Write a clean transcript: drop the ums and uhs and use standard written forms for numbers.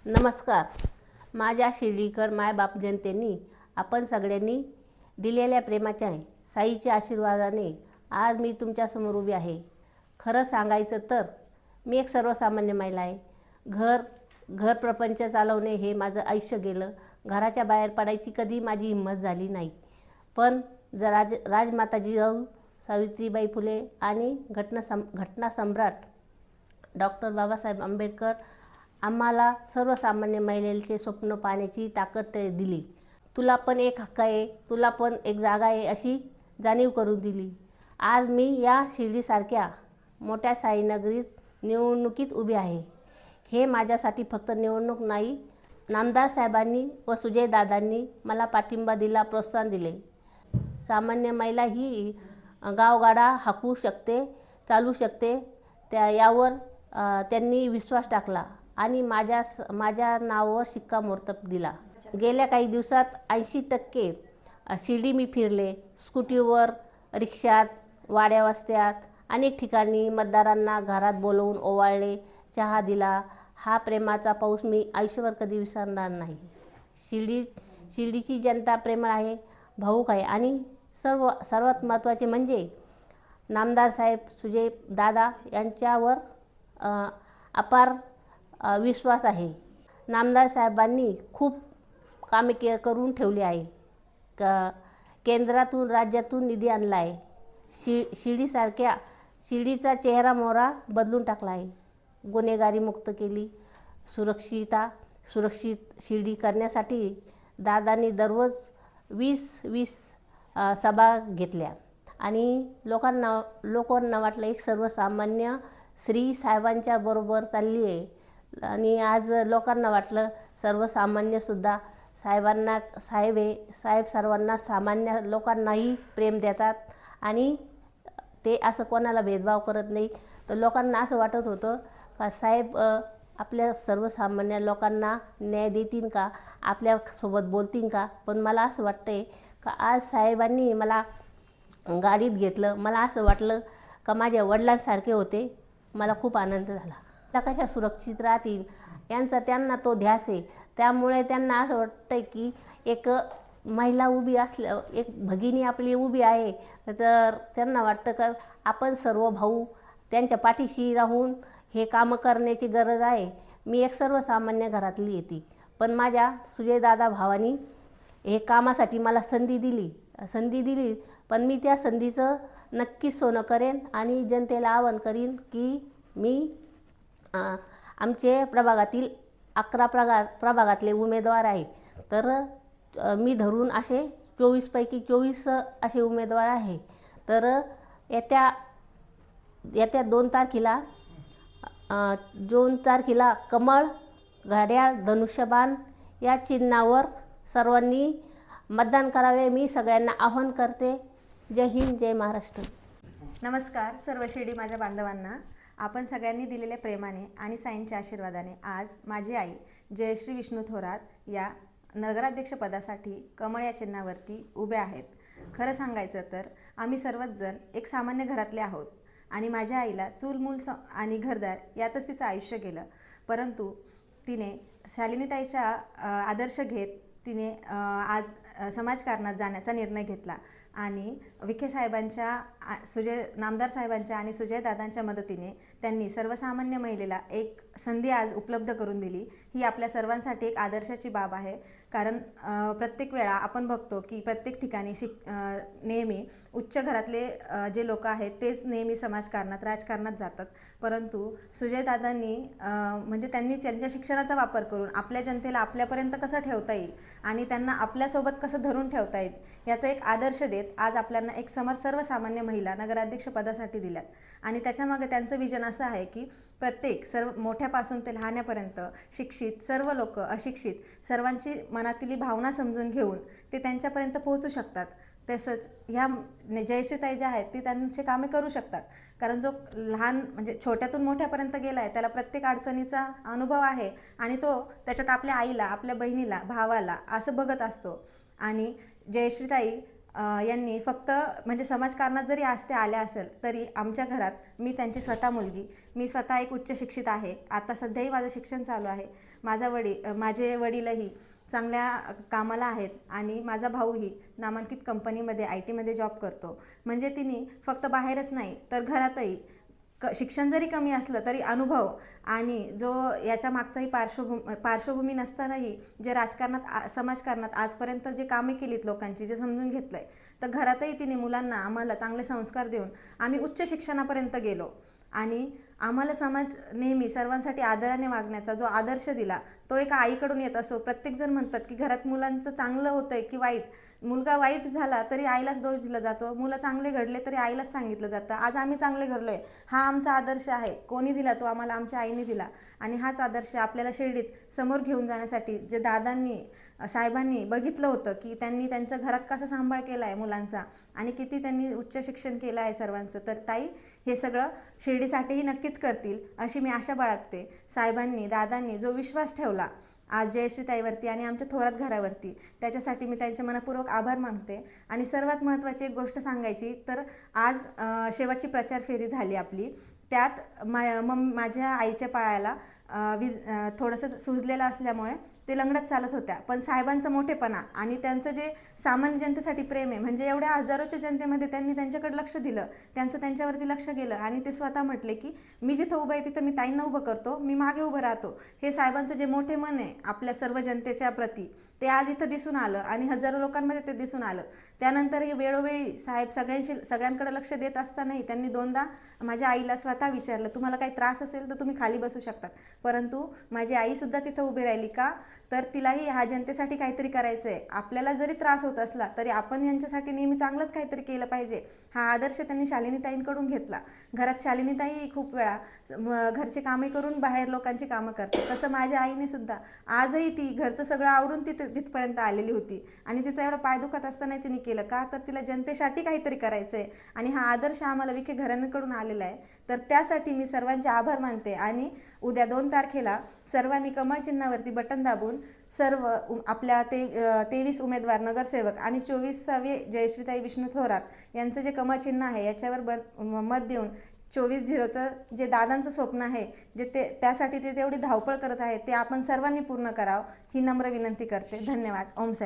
नमस्कार. माझ्या शिर्डीकर मायबाप जनतेनी आपण सगळ्यांनी दिलेल्या प्रेमाच्या साईच्या आशीर्वादाने आज मी तुमच्यासमोर उभी आहे. खरं सांगायचं तर मी एक सर्वसामान्य महिला आहे. घर प्रपंच चालवणे हे माझं आयुष्य गेलं. घराच्या बाहेर पडायची कधी माझी हिंमत झाली नाही. पण राजमाता जिजाऊ सावित्रीबाई फुले आणि घटना सम्राट डॉक्टर बाबासाहेब आंबेडकर आम्हाला सर्वसामान्य महिलेचे स्वप्न पाहण्याची ताकद दिली. तुला पण एक हक्क आहे, तुला पण एक जागा आहे अशी जाणीव करून दिली. आज मी या शिर्डीसारख्या मोठ्या साईनगरीत निवडणुकीत उभी आहे. हे माझ्यासाठी फक्त निवडणूक नाही, नामदार साहेबांनी व सुजयदादांनी मला पाठिंबा दिला, प्रोत्साहन दिले. सामान्य महिला ही गावगाडा हाकू शकते, चालू शकते, यावर त्यांनी विश्वास टाकला आणि माझ्या नावावर शिक्कामोर्तब दिला. गेल्या काही दिवसात 80% शिर्डी मी फिरले. स्कूटीवर, रिक्षात, वाड्या वस्त्यात अनेक ठिकाणी मतदारांना घरात बोलवून ओवाळले, चहा दिला. हा प्रेमाचा पाऊस मी आयुष्यभर कधी विसरणार नाही. शिर्डीची जनता प्रेमळ आहे, भावूक आहे आणि सर्वात महत्त्वाचे म्हणजे नामदार साहेब सुजय दादा यांच्यावर अपार विश्वास आहे. नामदार साहेबांनी खूप कामे करून ठेवली आहे. केंद्रातून राज्यातून निधी आणला आहे. शिर्डीचा चेहरा मोहरा बदलून टाकला आहे. गुन्हेगारी मुक्त केली. सुरक्षित शिर्डी करण्यासाठी दादांनी दररोज 20 सभा घेतल्या आणि लोकांना वाटलं एक सर्वसामान्य स्त्री साहेबांच्या बरोबर चालली आहे. आणि आज लोकांना वाटलं सर्वसामान्यसुद्धा साहेब सर्वांना, सामान्य लोकांनाही प्रेम देतात आणि ते असं कोणाला भेदभाव करत नाही. तर लोकांना असं वाटत होतं का साहेब आपल्या सर्वसामान्य लोकांना न्याय देतील का, आपल्यासोबत बोलतील का. पण मला असं वाटतंय का आज साहेबांनी मला गाडीत घेतलं. मला असं वाटलं का माझ्या वडिलांसारखे होते. मला खूप आनंद झाला. त्या कशा सुरक्षित राहतील यांचा त्यांना तो ध्यास आहे. त्यामुळे त्यांना असं वाटतंय की एक महिला उभी असल्या, एक भगिनी आपली उभी आहे, तर त्यांना वाटतं का आपण सर्व भाऊ त्यांच्या पाठीशी राहून हे कामं करण्याची गरज आहे. मी एक सर्वसामान्य घरातली येते, पण माझ्या सुजयदादा भावानी हे कामासाठी मला संधी दिली. पण मी त्या संधीचं नक्कीच सोनं करेन आणि जनतेला आवाहन करीन की मी आमचे प्रभागातील 11 प्रभागातले उमेदवार आहे. तर मी धरून असे 24 पैकी 24 असे उमेदवार आहे. तर येत्या 2 तारखेला कमळ, घड्याळ, धनुष्यबाण या चिन्हावर सर्वांनी मतदान करावे. मी सगळ्यांना आवाहन करते. जय हिंद, जय महाराष्ट्र. नमस्कार सर्व शिर्डी माझ्या बांधवांना. आपण सगळ्यांनी दिलेल्या प्रेमाने आणि साईंच्या आशीर्वादाने आज माझी आई जयश्री विष्णू थोरात या नगराध्यक्षपदासाठी कमळ या चिन्हावरती उभे आहेत. खरं सांगायचं तर आम्ही सर्वच जण एक सामान्य घरातले आहोत आणि माझ्या आईला चूल मूल आणि घरदार यातच तिचं आयुष्य गेलं. परंतु तिने शालिनीताईच्या आदर्श घेत तिने आज समाजकारणात जाण्याचा निर्णय घेतला आणि विखे साहेबांच्या, नामदार साहेबांच्या आणि सुजयदादांच्या मदतीने त्यांनी सर्वसामान्य महिलेला एक संधी आज उपलब्ध करून दिली. ही आपल्या सर्वांसाठी एक आदर्शाची बाब आहे. कारण प्रत्येक वेळा आपण बघतो की प्रत्येक ठिकाणी नेहमी उच्च घरातले जे लोक आहेत तेच नेहमी समाजकारणात, राजकारणात जातात. परंतु सुजयदादांनी म्हणजे त्यांनी त्यांच्या शिक्षणाचा वापर करून आपल्या जनतेला आपल्यापर्यंत कसं ठेवता येईल आणि त्यांना आपल्यासोबत कसं धरून ठेवता येईल याचा एक आदर्श देत आज आपल्याला एक सर्वसामान्य महिला नगराध्यक्षपदासाठी दिल्यात. आणि त्याच्यामागे त्यांचं विजन असं आहे की प्रत्येक मोठ्यापासून ते लहान्यापर्यंत शिक्षित सर्व लोक, अशिक्षित सर्वांची मनातली भावना समजून घेऊन ते त्यांच्यापर्यंत पोहोचू शकतात. तसंच ह्या जयश्रीताई ज्या आहेत ती त्यांचे कामे करू शकतात. कारण जो लहान म्हणजे छोट्यातून मोठ्यापर्यंत गेला आहे त्याला प्रत्येक अडचणीचा अनुभव आहे आणि तो त्याच्यात आपल्या आईला, आपल्या बहिणीला, भावाला असं बघत असतो. आणि जयश्रीताई यांनी फक्त म्हणजे समाजकारणात जरी आज ते आल्या असेल तरी आमच्या घरात मी त्यांची स्वतः मुलगी, मी स्वतः एक उच्च शिक्षित आहे. आता सध्याही माझं शिक्षण चालू आहे. माझे वडीलही चांगल्या कामाला आहेत आणि माझा भाऊही नामांकित कंपनीमध्ये IT मध्ये जॉब करतो. म्हणजे तिने फक्त बाहेरच नाही तर घरातही शिक्षण जरी कमी असलं तरी अनुभव आणि जो याच्या मागचाही पार्श्वभूमी नसतानाही जे राजकारणात समाजकारणात आजपर्यंत जे कामे केलीत लोकांची, जे समजून घेतलं आहे, तर घरातही तिने मुलांना आम्हाला चांगले संस्कार देऊन आम्ही उच्च शिक्षणापर्यंत गेलो. आणि आम्हाला समाज नेहमी सर्वांसाठी आदराने वागण्याचा जो आदर्श दिला तो एका आईकडून येत असो. प्रत्येकजण म्हणतात की घरात मुलांचं चांगलं होतंय की वाईट, मुलगा वाईट झाला तरी आईलाच दोष दिला जातो, मुलं चांगले घडले तरी आईलाच सांगितलं जातं. आज आम्ही चांगले घडलोय हा आमचा आदर्श आहे. कोणी दिला? तो आम्हाला आमच्या आईने दिला. आणि हाच आदर्श आपल्याला शिर्डीत समोर घेऊन जाण्यासाठी जे साहेबांनी बघितलं होतं की त्यांनी त्यांच्या घरात कसा सांभाळ केला आहे मुलांचा आणि किती त्यांनी उच्च शिक्षण केलं आहे सर्वांचं, तर ताई हे सगळं शिर्डीसाठीही नक्कीच करतील अशी मी आशा बाळगते. साहेबांनी, दादांनी जो विश्वास ठेवला आज जयश्रीताईवरती आणि आमच्या थोरात घरावरती, त्याच्यासाठी मी त्यांचे मनपूर्वक आभार मानते. आणि सर्वात महत्त्वाची एक गोष्ट सांगायची तर आज शेवटची प्रचार फेरी झाली आपली. त्यात माझ्या आईच्या पायाला थोडंसं सुजलेलं असल्यामुळे ते लंगडत चालत होत्या. पण साहेबांचं मोठेपणा आणि त्यांचं जे सामान्य जनतेसाठी प्रेम आहे, म्हणजे एवढ्या हजारोच्या जनतेमध्ये त्यांनी त्यांच्याकडे लक्ष दिलं, त्यांचं त्यांच्यावरती लक्ष गेलं आणि ते स्वतः म्हटले की मी जिथं उभं आहे तिथं मी ताईंना उभं करतो, मी मागे उभं राहतो. हे साहेबांचं जे मोठे मन आहे आपल्या सर्व जनतेच्या प्रती, ते आज इथं दिसून आलं आणि हजारो लोकांमध्ये ते दिसून आलं. त्यानंतरही वेळोवेळी साहेब सगळ्यांकडे लक्ष देत असतानाही त्यांनी दोनदा माझ्या आईला स्वतः विचारलं, तुम्हाला काही त्रास असेल तर तुम्ही खाली बसू शकतात. परंतु माझी आईसुद्धा तिथं उभी राहिली का, तर तिलाही ह्या जनतेसाठी काहीतरी करायचं आहे. आपल्याला जरी त्रास होत असला तरी आपण यांच्यासाठी नेहमी चांगलंच काहीतरी केलं पाहिजे, हा आदर्श त्यांनी शालिनीताईंकडून घेतला. घरात शालिनीताई खूप वेळा घरचे कामे करून बाहेर लोकांची कामं करतात, तसं माझ्या आईने सुद्धा आजही ती घरचं सगळं आवरून तिथपर्यंत आलेली होती. आणि तिचा एवढा पाय दुखत असताना तिने केलं का, तर तिला जनतेसाठी काहीतरी करायचं आहे आणि हा आदर्श आम्हाला विखे घराण्यांकडून आलेला आहे. तर त्यासाठी मी सर्वांचे आभार मानते. आणि उद्या 2 तारखेला सर्वांनी कमळ चिन्हावरती बटन दाबून सर्व आपल्या 23 उमेदवार नगरसेवक आणि 24वे जयश्रीताई विष्णू थोरात यांचं जे कमळ चिन्ह आहे याच्यावर मत देऊन 24-0चं जे दादांचं स्वप्न आहे, जे त्यासाठी ते तेवढी धावपळ करत आहे, ते आपण सर्वांनी पूर्ण करावं ही नम्र विनंती करते. धन्यवाद. ओम साहेब.